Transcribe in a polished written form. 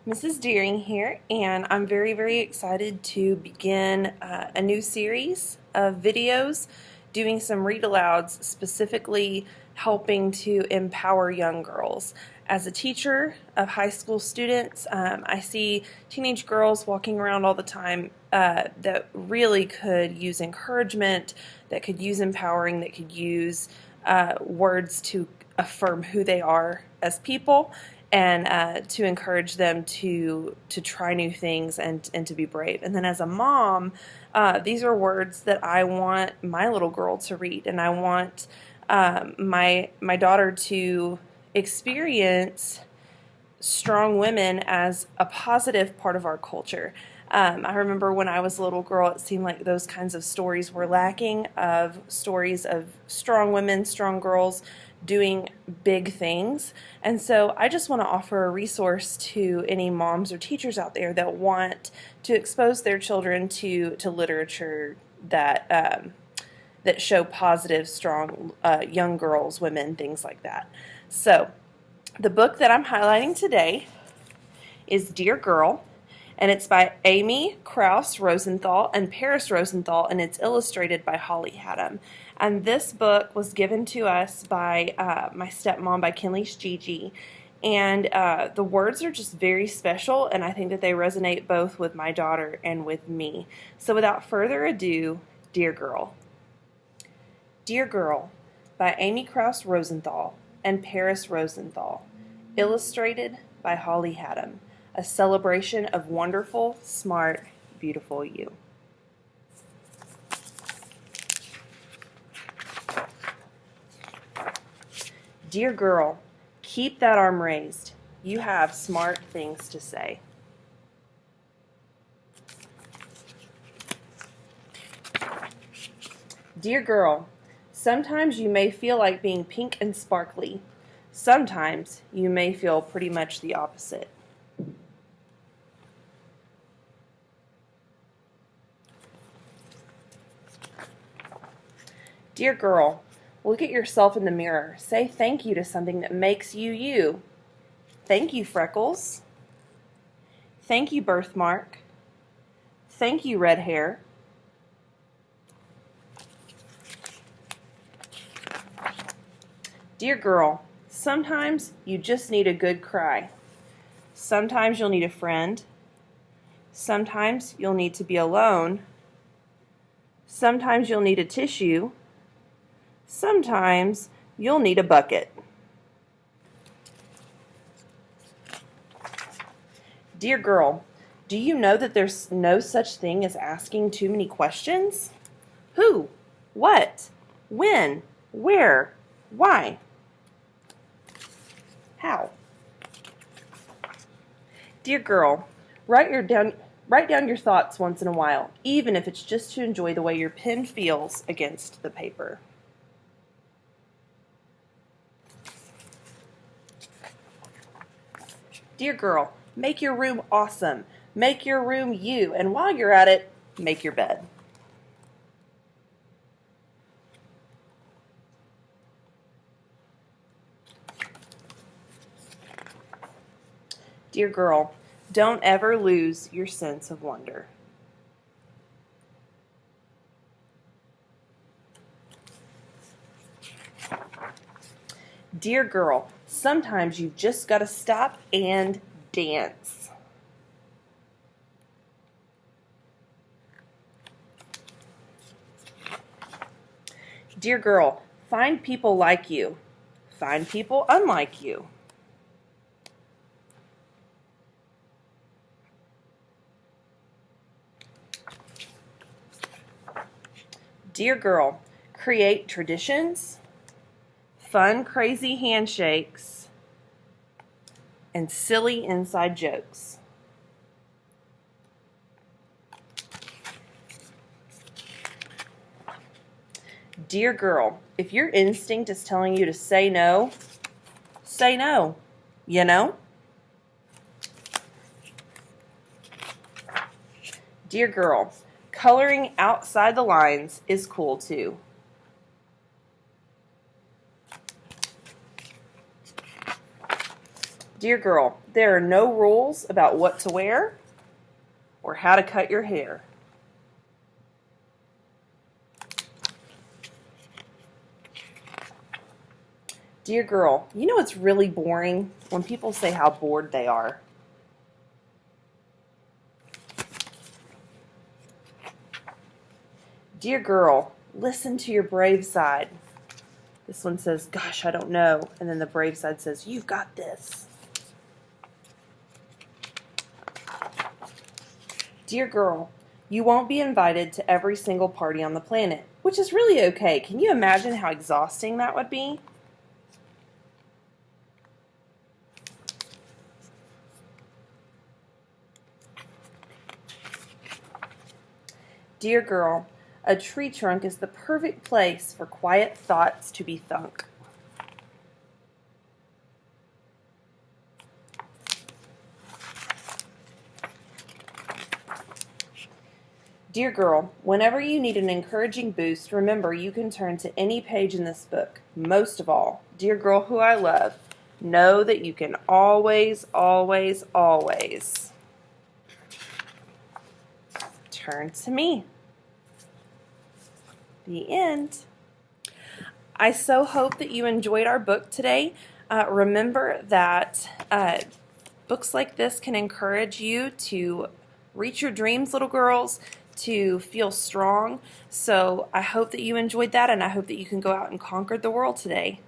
Mrs. Deering here, and I'm very excited to begin a new series of videos doing some read-alouds, specifically helping to empower young girls. As a teacher of high school students, I see teenage girls walking around all the time that really could use encouragement, that could use empowering, that could use words to affirm who they are as people, and to encourage them to try new things and to be brave. And then as a mom, these are words that I want my little girl to read, and I want my daughter to experience strong women as a positive part of our culture. I remember when I was a little girl, it seemed like those kinds of stories were lacking, of stories of strong women, strong girls doing big things. And so I just want to offer a resource to any moms or teachers out there that want to expose their children to literature that that show positive, strong young girls, women, things like that. So the book that I'm highlighting today is Dear Girl, and it's by Amy Krouse Rosenthal and Paris Rosenthal, and it's illustrated by Holly Hatam. And this book was given to us by my stepmom, by Kinley's Gigi, and the words are just very special, and I think that they resonate both with my daughter and with me. So without further ado, Dear Girl. Dear Girl by Amy Krouse Rosenthal and Paris Rosenthal, illustrated by Holly Hatam. A celebration of wonderful, smart, beautiful you. Dear girl, keep that arm raised. You have smart things to say. Dear girl, sometimes you may feel like being pink and sparkly. Sometimes you may feel pretty much the opposite. Dear girl, look at yourself in the mirror. Say thank you to something that makes you you. Thank you, freckles. Thank you, birthmark. Thank you, red hair. Dear girl, sometimes you just need a good cry. Sometimes you'll need a friend. Sometimes you'll need to be alone. Sometimes you'll need a tissue. Sometimes you'll need a bucket. Dear girl, do you know that there's no such thing as asking too many questions? Who? What? When? Where? Why? How? Dear girl, write down your thoughts once in a while, even if it's just to enjoy the way your pen feels against the paper. Dear girl, make your room awesome. Make your room you, and while you're at it, make your bed. Dear girl, don't ever lose your sense of wonder. Dear girl, sometimes you've just got to stop and dance. Dear girl, find people like you. Find people unlike you. Dear girl, create traditions, fun, crazy handshakes, and silly inside jokes. Dear girl, if your instinct is telling you to say no, say no, you know? Dear girl, coloring outside the lines is cool too. Dear girl, there are no rules about what to wear or how to cut your hair. Dear girl, you know it's really boring when people say how bored they are. Dear girl, listen to your brave side. This one says, gosh, I don't know. And then the brave side says, you've got this. Dear girl, you won't be invited to every single party on the planet, which is really okay. Can you imagine how exhausting that would be? Dear girl, a tree trunk is the perfect place for quiet thoughts to be thunk. Dear girl, whenever you need an encouraging boost, remember you can turn to any page in this book. Most of all, dear girl who I love, know that you can always, always, always turn to me. The end. I so hope that you enjoyed our book today. Remember that books like this can encourage you to reach your dreams, little girls, to feel strong. So I hope that you enjoyed that, and I hope that you can go out and conquer the world today.